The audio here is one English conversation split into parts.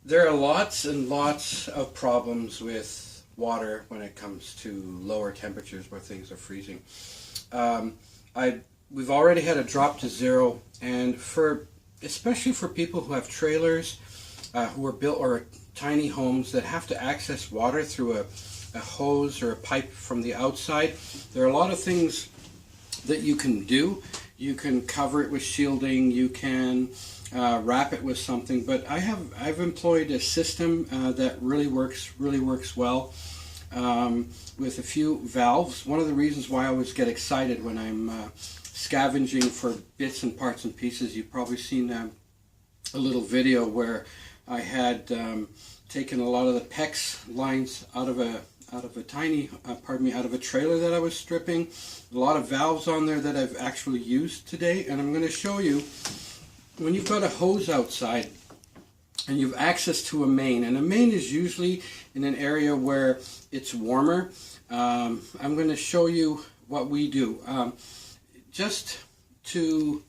There are lots and lots of problems with water when it comes to lower temperatures where things are freezing. Um, we've already had a drop to zero, and especially for people who have trailers, who are built or tiny homes that have to access water through a hose or a pipe from the outside, there are a lot of things that you can do. You can cover it with shielding. You can wrap it with something. But I've employed a system that really works well with a few valves. One of the reasons why I always get excited when I'm scavenging for bits and parts and pieces, you've probably seen a little video where I had taken a lot of the PEX lines out of a trailer that I was stripping. A lot of valves on there that I've actually used today, and I'm going to show you when you've got a hose outside and you've access to a main, and a main is usually in an area where it's warmer. I'm going to show you what we do. Just to,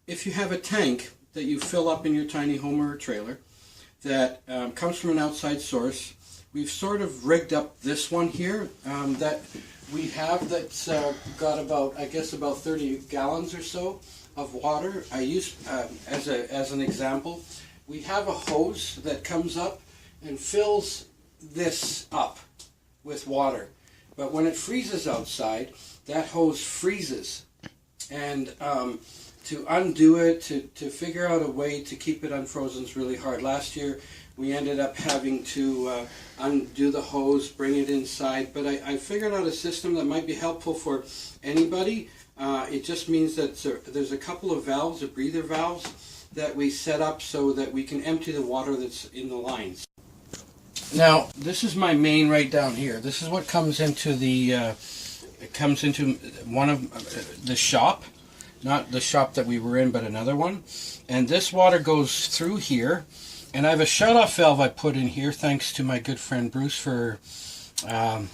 if you have a tank that you fill up in your tiny home or trailer that comes from an outside source, we've sort of rigged up this one here that we have that's got about 30 gallons or so of water. I use as an example, we have a hose that comes up and fills this up with water. But when it freezes outside, that hose freezes. And to undo it, to figure out a way to keep it unfrozen is really hard. Last year, we ended up having to undo the hose, bring it inside. But I figured out a system that might be helpful for anybody. It just means that there's a couple of valves, breather valves, that we set up so that we can empty the water that's in the lines. Now, this is my main right down here. This is what comes into one of the shop, not the shop that we were in, but another one. And this water goes through here, and I have a shut-off valve I put in here, thanks to my good friend Bruce for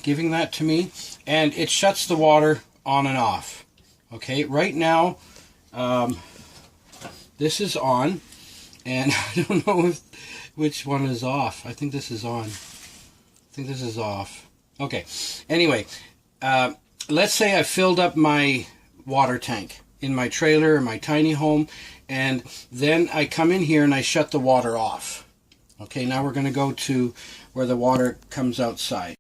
giving that to me, and it shuts the water on and off. Okay, right now, this is on, and I don't know which one is off. I think this is on. I think this is off. Okay. Anyway, let's say I filled up my water tank in my trailer or my tiny home, and then I come in here and I shut the water off. Okay, now we're going to go to where the water comes outside.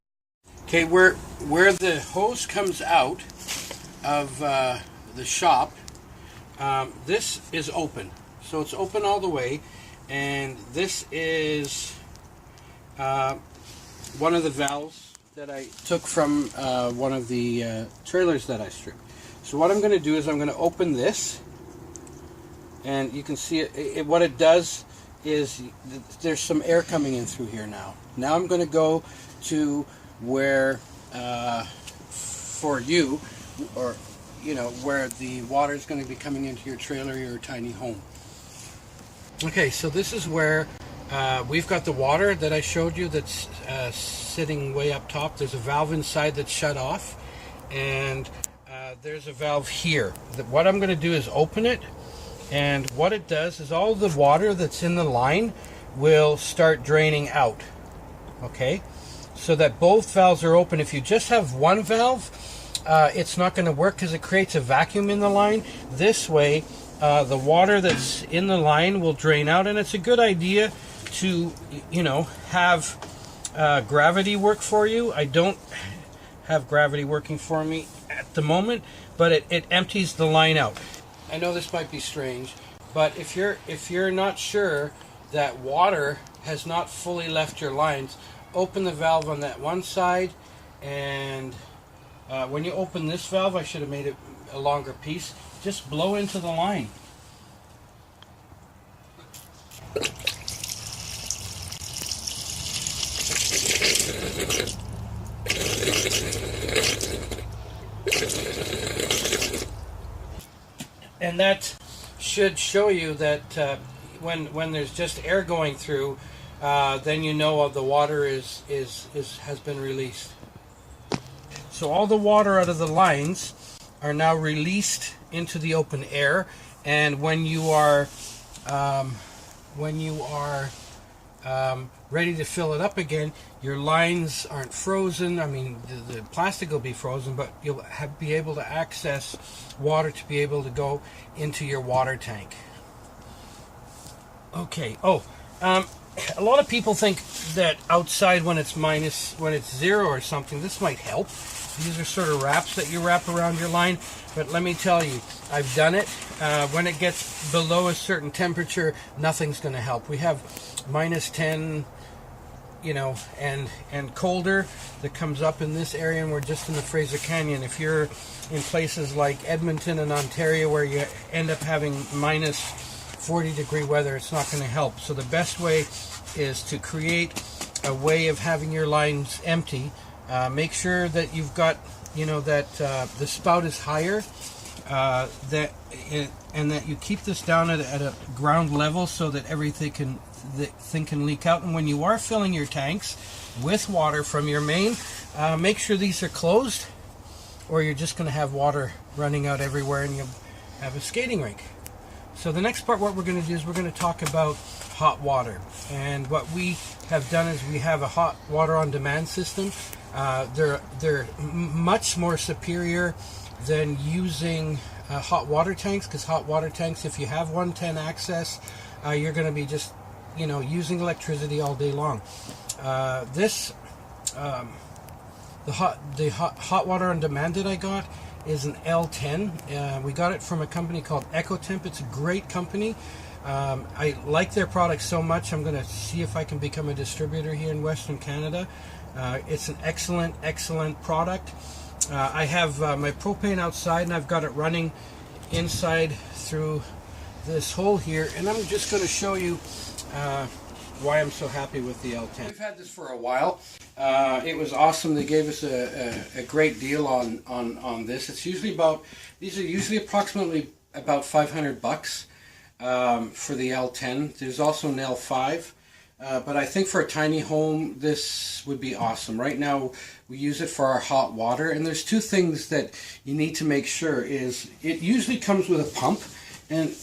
Okay, where the hose comes out of the shop, this is open. So it's open all the way. And this is one of the valves that I took from one of the trailers that I stripped. So what I'm going to do is I'm going to open this, and you can see it. What it does is there's some air coming in through here now. Now I'm going to go to where for you, or where the water is going to be coming into your trailer or your tiny home. Okay, so this is where we've got the water that I showed you that's sitting way up top. There's a valve inside that's shut off, and there's a valve here. What I'm going to do is open it, and what it does is all the water that's in the line will start draining out. Okay, so that both valves are open. If you just have one valve, it's not going to work because it creates a vacuum in the line. This way, the water that's in the line will drain out, and it's a good idea to, have gravity work for you. I don't have gravity working for me at the moment, but it empties the line out. I know this might be strange, but if you're not sure that water has not fully left your lines, open the valve on that one side, and when you open this valve, I should have made it a longer piece, just blow into the line. And that should show you that when there's just air going through, then you know the water has been released. So all the water out of the lines are now released into the open air, and when you are when you are ready to fill it up again, your lines aren't frozen. I mean, the plastic will be frozen, but you'll be able to access water to be able to go into your water tank. Okay. Oh, a lot of people think that outside when it's 0 or something, this might help. These are sort of wraps that you wrap around your line, but let me tell you, I've done it. When it gets below a certain temperature, nothing's going to help. We have -10, you know, and colder that comes up in this area, and we're just in the Fraser Canyon. If you're in places like Edmonton and Ontario where you end up having -40-degree weather, it's not going to help. So the best way is to create a way of having your lines empty. Make sure that you've got, you know, that the spout is higher, and that you keep this down at a ground level so that everything can leak out. And when you are filling your tanks with water from your main, make sure these are closed, or you're just going to have water running out everywhere and you'll have a skating rink. So the next part, what we're going to do is we're going to talk about hot water. And what we have done is we have a hot water on demand system. They're much more superior than using hot water tanks, because hot water tanks, if you have 110 access, you're going to be just, you know, using electricity all day long. The hot water on demand that I got is an L10. We got it from a company called EccoTemp. It's a great company. I like their products so much, I'm going to see if I can become a distributor here in Western Canada. It's an excellent product. I have my propane outside, and I've got it running inside through this hole here, and I'm just going to show you why I'm so happy with the L10. We've had this for a while. It was awesome. They gave us a great deal on this. It's usually these are usually approximately about $500 for the L10. There's also an L5. But I think for a tiny home, this would be awesome. Right now, we use it for our hot water, and there's two things that you need to make sure is it usually comes with a pump, and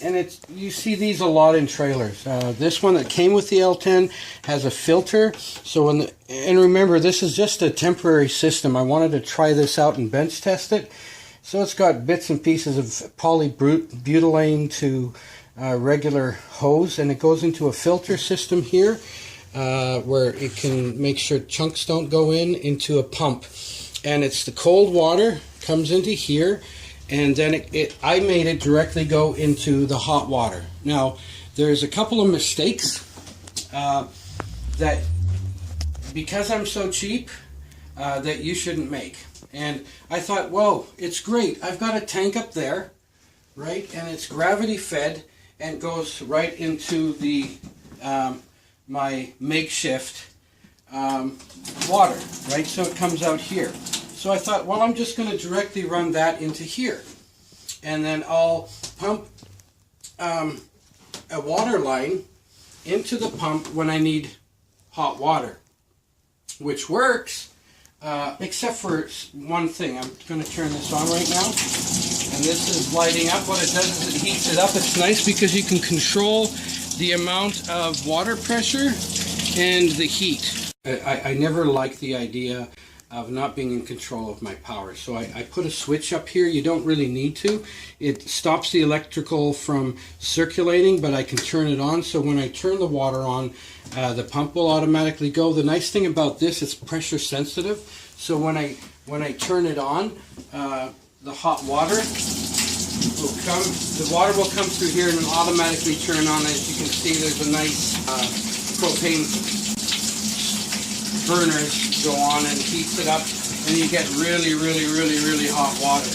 you see these a lot in trailers. This one that came with the L10 has a filter. So and remember, this is just a temporary system. I wanted to try this out and bench test it. So it's got bits and pieces of polybutylene to regular hose, and it goes into a filter system here where it can make sure chunks don't go into a pump, and it's the cold water comes into here, and then I made it directly go into the hot water. Now there's a couple of mistakes that, because I'm so cheap, that you shouldn't make. And I thought, whoa, it's great, I've got a tank up there, right, and it's gravity fed and goes right into the my makeshift water, right? So it comes out here. So I thought, well, I'm just going to directly run that into here, and then I'll pump a water line into the pump when I need hot water, which works, except for one thing. I'm going to turn this on right now. And this is lighting up. What it does is it heats it up. It's nice because you can control the amount of water pressure and the heat. I never liked the idea of not being in control of my power. So I put a switch up here. You don't really need to. It stops the electrical from circulating, but I can turn it on. So when I turn the water on, the pump will automatically go. The nice thing about this, it's pressure sensitive. So when I turn it on, the hot water will come, the water will come through here and then automatically turn on. As you can see, there's a nice propane burners go on and heats it up, and you get really hot water.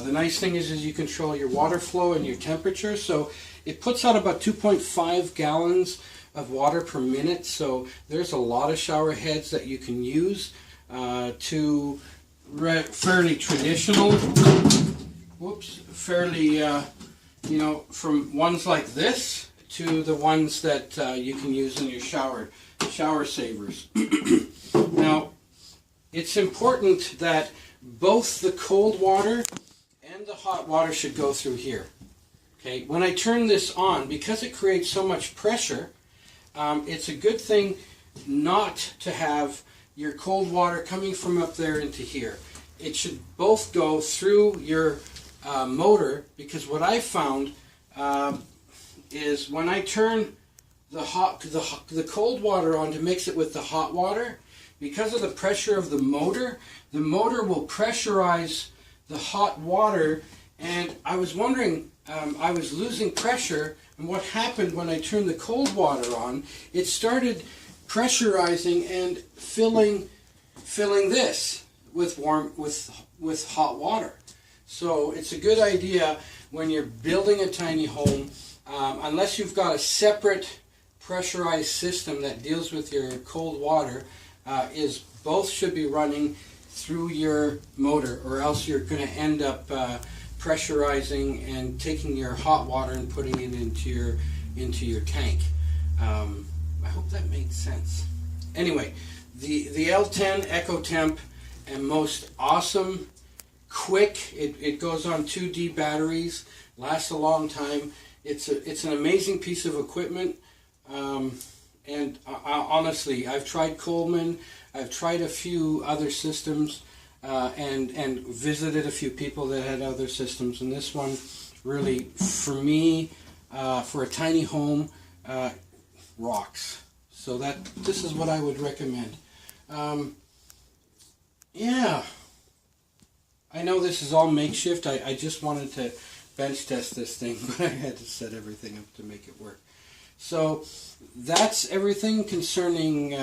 The nice thing is you control your water flow and your temperature, so it puts out about 2.5 gallons of water per minute. So there's a lot of shower heads that you can use to fairly traditional, you know, from ones like this to the ones that you can use in your shower savers. Now, it's important that both the cold water and the hot water should go through here. Okay, when I turn this on, because it creates so much pressure, it's a good thing not to have your cold water coming from up there into here. It should both go through your motor, because what I found is when I turn the cold water on to mix it with the hot water, because of the pressure of the motor will pressurize the hot water, and I was wondering, I was losing pressure, and what happened when I turned the cold water on, it started pressurizing and filling this with hot water. So it's a good idea when you're building a tiny home, unless you've got a separate pressurized system that deals with your cold water, is both should be running through your motor, or else you're going to end up pressurizing and taking your hot water and putting it into your tank. I hope that made sense. Anyway, the L10 EccoTemp, and most awesome, quick. It goes on 2D batteries, lasts a long time. It's an amazing piece of equipment. And honestly, I've tried Coleman, I've tried a few other systems, and visited a few people that had other systems, and this one really, for me, for a tiny home, rocks. So this is what I would recommend. Yeah, I know this is all makeshift. I just wanted to bench test this thing, but I had to set everything up to make it work. So that's everything concerning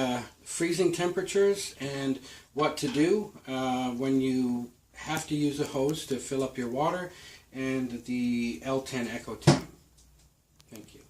freezing temperatures and what to do when you have to use a hose to fill up your water, and the L10 EccoTemp. Thank you.